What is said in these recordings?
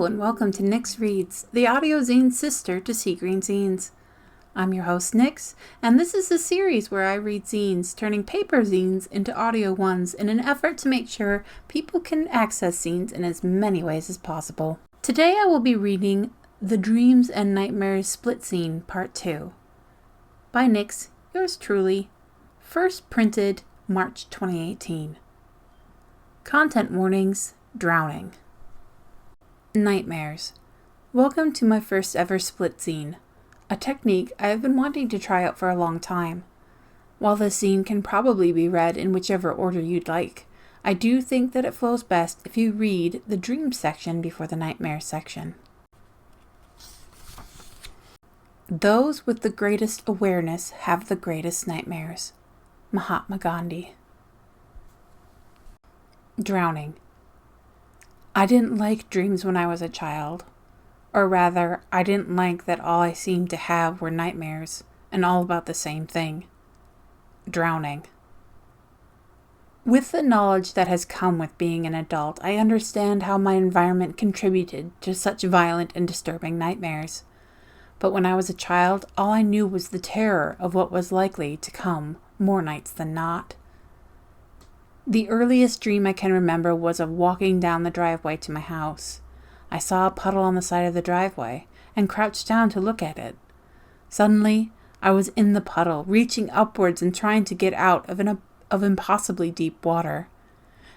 Hello and welcome to Nyx Reads, the audio zine sister to Zines. I'm your host Nyx, and this is a series where I read zines, turning paper zines into audio ones in an effort to make sure people can access zines in as many ways as possible. Today I will be reading The Dreams and Nightmares Split Zine Part 2 by Nyx, yours truly, first printed March 2018. Content warnings: drowning. Nightmares. Welcome to my first ever split zine, a technique I have been wanting to try out for a long time. While this zine can probably be read in whichever order you'd like, I do think that it flows best if you read the dream section before the nightmare section. Those with the greatest awareness have the greatest nightmares. Mahatma Gandhi. Drowning. I didn't like dreams when I was a child. Or rather, I didn't like that all I seemed to have were nightmares, and all about the same thing. Drowning. With the knowledge that has come with being an adult, I understand how my environment contributed to such violent and disturbing nightmares. But when I was a child, all I knew was the terror of what was likely to come more nights than not. The earliest dream I can remember was of walking down the driveway to my house. I saw a puddle on the side of the driveway and crouched down to look at it. Suddenly, I was in the puddle, reaching upwards and trying to get out of impossibly deep water.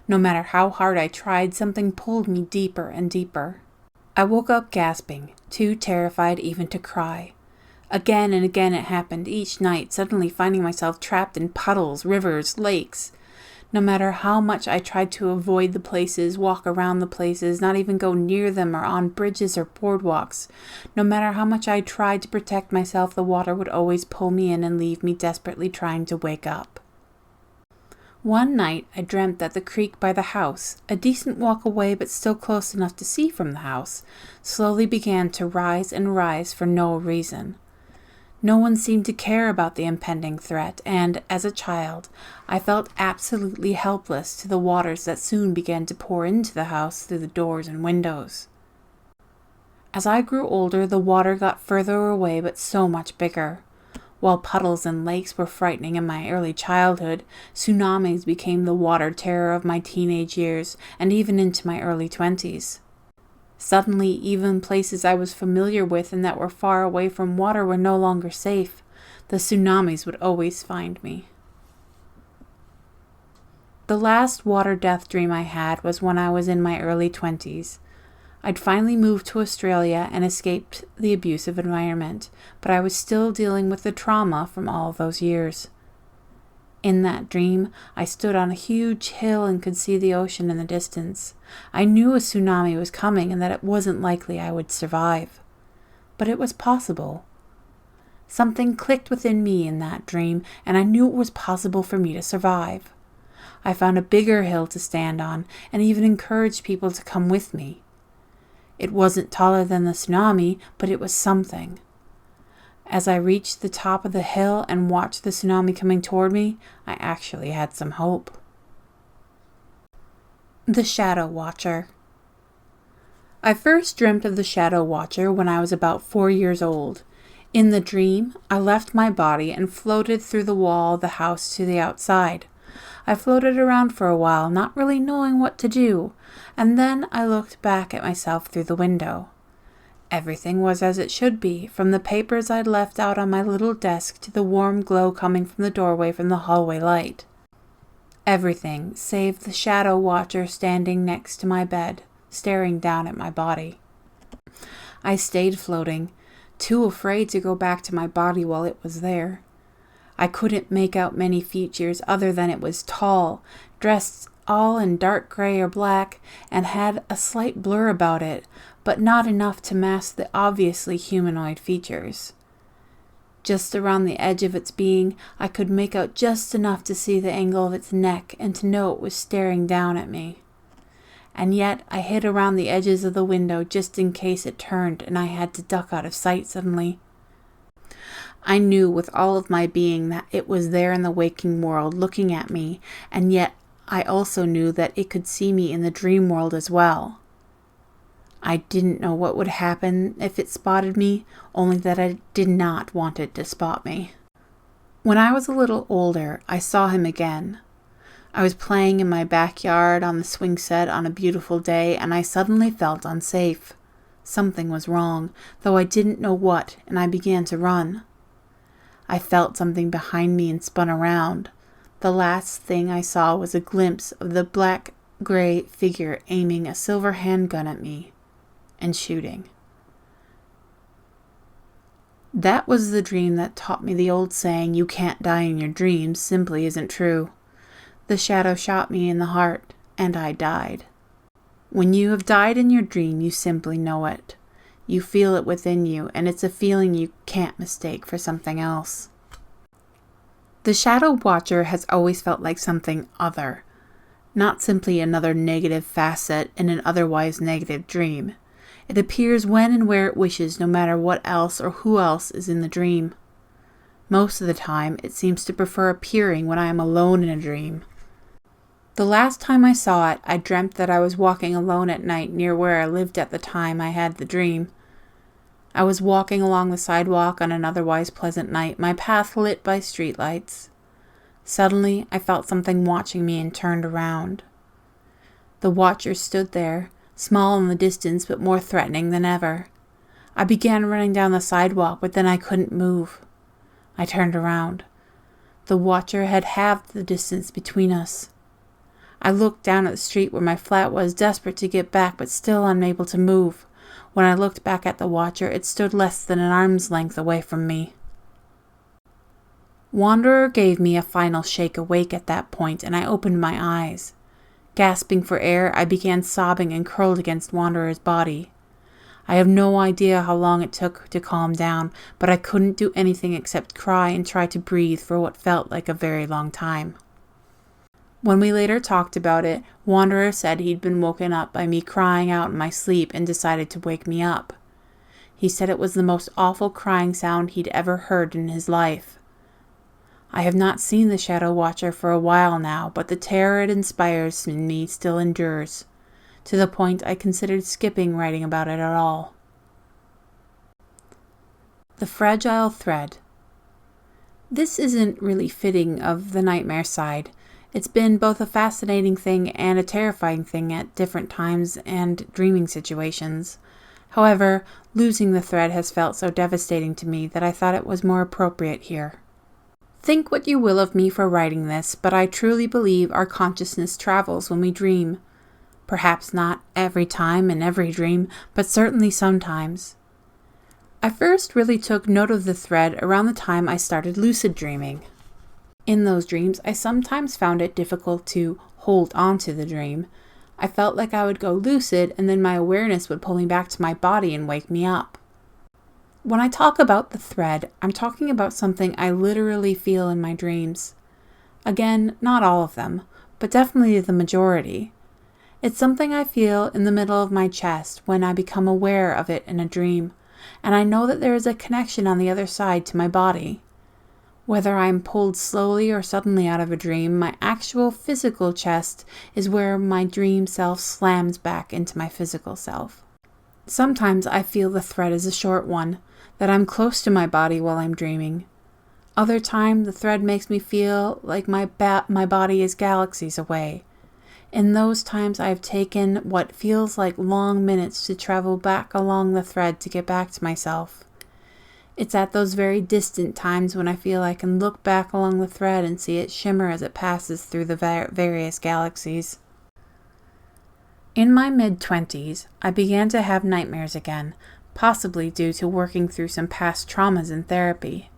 No matter how hard I tried, something pulled me deeper and deeper. I woke up gasping, too terrified even to cry. Again and again it happened, each night, suddenly finding myself trapped in puddles, rivers, lakes. No matter how much I tried to avoid the places, walk around the places, not even go near them or on bridges or boardwalks, no matter how much I tried to protect myself, the water would always pull me in and leave me desperately trying to wake up. One night I dreamt that the creek by the house, a decent walk away but still close enough to see from the house, slowly began to rise and rise for no reason. No one seemed to care about the impending threat, and, as a child, I felt absolutely helpless to the waters that soon began to pour into the house through the doors and windows. As I grew older, the water got further away but so much bigger. While puddles and lakes were frightening in my early childhood, tsunamis became the water terror of my teenage years and even into my early 20s. Suddenly, even places I was familiar with and that were far away from water were no longer safe. The tsunamis would always find me. The last water death dream I had was when I was in my early 20s. I'd finally moved to Australia and escaped the abusive environment, but I was still dealing with the trauma from all those years. In that dream, I stood on a huge hill and could see the ocean in the distance. I knew a tsunami was coming and that it wasn't likely I would survive. But it was possible. Something clicked within me in that dream, and I knew it was possible for me to survive. I found a bigger hill to stand on and even encouraged people to come with me. It wasn't taller than the tsunami, but it was something. As I reached the top of the hill and watched the tsunami coming toward me, I actually had some hope. The Shadow Watcher. I first dreamt of the Shadow Watcher when I was about 4 years old. In the dream, I left my body and floated through the wall of the house to the outside. I floated around for a while, not really knowing what to do, and then I looked back at myself through the window. Everything was as it should be, from the papers I'd left out on my little desk to the warm glow coming from the doorway from the hallway light. Everything, save the Shadow Watcher standing next to my bed, staring down at my body. I stayed floating, too afraid to go back to my body while it was there. I couldn't make out many features other than it was tall, dressed all in dark gray or black, and had a slight blur about it, but not enough to mask the obviously humanoid features. Just around the edge of its being, I could make out just enough to see the angle of its neck and to know it was staring down at me. And yet I hid around the edges of the window just in case it turned and I had to duck out of sight suddenly. I knew with all of my being that it was there in the waking world looking at me, and yet I also knew that it could see me in the dream world as well. I didn't know what would happen if it spotted me, only that I did not want it to spot me. When I was a little older, I saw him again. I was playing in my backyard on the swing set on a beautiful day, and I suddenly felt unsafe. Something was wrong, though I didn't know what, and I began to run. I felt something behind me and spun around. The last thing I saw was a glimpse of the black-gray figure aiming a silver handgun at me and shooting. That was the dream that taught me the old saying, "You can't die in your dreams," simply isn't true. The shadow shot me in the heart, and I died. When you have died in your dream, you simply know it. You feel it within you, and it's a feeling you can't mistake for something else. The shadow watcher has always felt like something other, not simply another negative facet in an otherwise negative dream. It appears when and where it wishes, no matter what else or who else is in the dream. Most of the time, it seems to prefer appearing when I am alone in a dream. The last time I saw it, I dreamt that I was walking alone at night near where I lived at the time I had the dream. I was walking along the sidewalk on an otherwise pleasant night, my path lit by streetlights. Suddenly, I felt something watching me and turned around. The watcher stood there, small in the distance but more threatening than ever. I began running down the sidewalk, but then I couldn't move. I turned around. The watcher had halved the distance between us. I looked down at the street where my flat was, desperate to get back, but still unable to move. When I looked back at the watcher, it stood less than an arm's length away from me. Wanderer gave me a final shake awake at that point, and I opened my eyes. Gasping for air, I began sobbing and curled against Wanderer's body. I have no idea how long it took to calm down, but I couldn't do anything except cry and try to breathe for what felt like a very long time. When we later talked about it, Wanderer said he'd been woken up by me crying out in my sleep and decided to wake me up. He said it was the most awful crying sound he'd ever heard in his life. I have not seen the Shadow Watcher for a while now, but the terror it inspires in me still endures, to the point I considered skipping writing about it at all. The Fragile Thread. This isn't really fitting of the nightmare side. It's been both a fascinating thing and a terrifying thing at different times and dreaming situations. However, losing the thread has felt so devastating to me that I thought it was more appropriate here. Think what you will of me for writing this, but I truly believe our consciousness travels when we dream. Perhaps not every time in every dream, but certainly sometimes. I first really took note of the thread around the time I started lucid dreaming. In those dreams, I sometimes found it difficult to hold on to the dream. I felt like I would go lucid and then my awareness would pull me back to my body and wake me up. When I talk about the thread, I'm talking about something I literally feel in my dreams. Again, not all of them, but definitely the majority. It's something I feel in the middle of my chest when I become aware of it in a dream, and I know that there is a connection on the other side to my body. Whether I'm pulled slowly or suddenly out of a dream, my actual physical chest is where my dream self slams back into my physical self. Sometimes I feel the thread is a short one, that I'm close to my body while I'm dreaming. Other time, the thread makes me feel like my body is galaxies away. In those times, I've taken what feels like long minutes to travel back along the thread to get back to myself. It's at those very distant times when I feel I can look back along the thread and see it shimmer as it passes through the various galaxies. In my mid-20s, I began to have nightmares again, possibly due to working through some past traumas in therapy.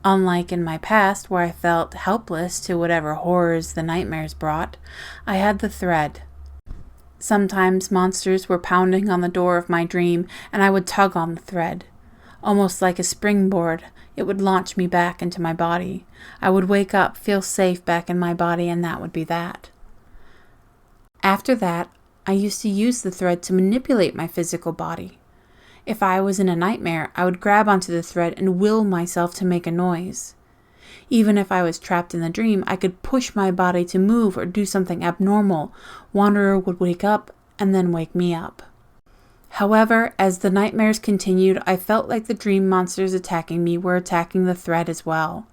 Unlike in my past, where I felt helpless to whatever horrors the nightmares brought, I had the thread. Sometimes monsters were pounding on the door of my dream, and I would tug on the thread. Almost like a springboard, it would launch me back into my body. I would wake up, feel safe back in my body, and that would be that. After that, I used to use the thread to manipulate my physical body. If I was in a nightmare, I would grab onto the thread and will myself to make a noise. Even if I was trapped in the dream, I could push my body to move or do something abnormal. Wanderer would wake up and then wake me up. However, as the nightmares continued, I felt like the dream monsters attacking me were attacking the thread as well.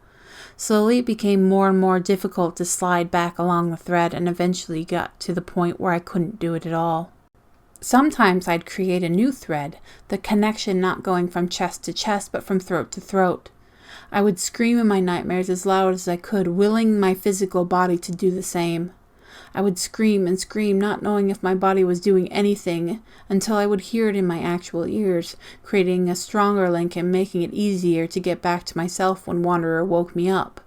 Slowly it became more and more difficult to slide back along the thread and eventually got to the point where I couldn't do it at all. Sometimes I'd create a new thread, the connection not going from chest to chest but from throat to throat. I would scream in my nightmares as loud as I could, willing my physical body to do the same. I would scream and scream, not knowing if my body was doing anything, until I would hear it in my actual ears, creating a stronger link and making it easier to get back to myself when Wanderer woke me up.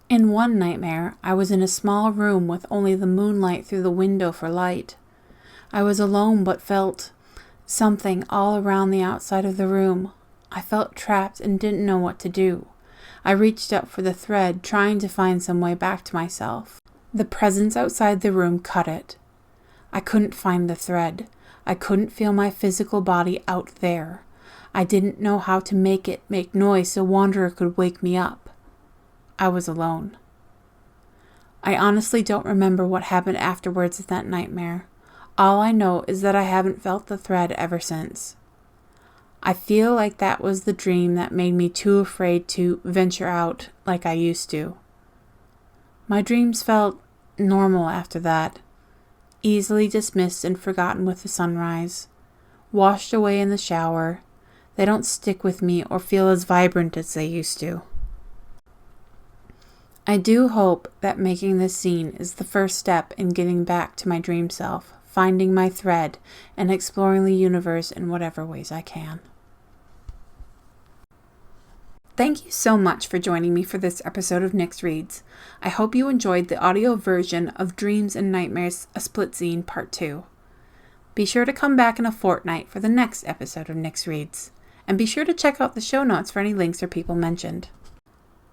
In one nightmare, I was in a small room with only the moonlight through the window for light. I was alone but felt something all around the outside of the room. I felt trapped and didn't know what to do. I reached up for the thread, trying to find some way back to myself. The presence outside the room cut it. I couldn't find the thread. I couldn't feel my physical body out there. I didn't know how to make it make noise so Wanderer could wake me up. I was alone. I honestly don't remember what happened afterwards in that nightmare. All I know is that I haven't felt the thread ever since. I feel like that was the dream that made me too afraid to venture out like I used to. My dreams felt normal after that, easily dismissed and forgotten with the sunrise, washed away in the shower. They don't stick with me or feel as vibrant as they used to. I do hope that making this zine is the first step in getting back to my dream self, finding my thread, and exploring the universe in whatever ways I can. Thank you so much for joining me for this episode of Nyx Reads. I hope you enjoyed the audio version of Dreams and Nightmares, a Split Zine Part 2. Be sure to come back in a fortnight for the next episode of Nyx Reads, and be sure to check out the show notes for any links or people mentioned.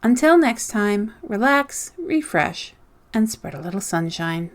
Until next time, relax, refresh, and spread a little sunshine.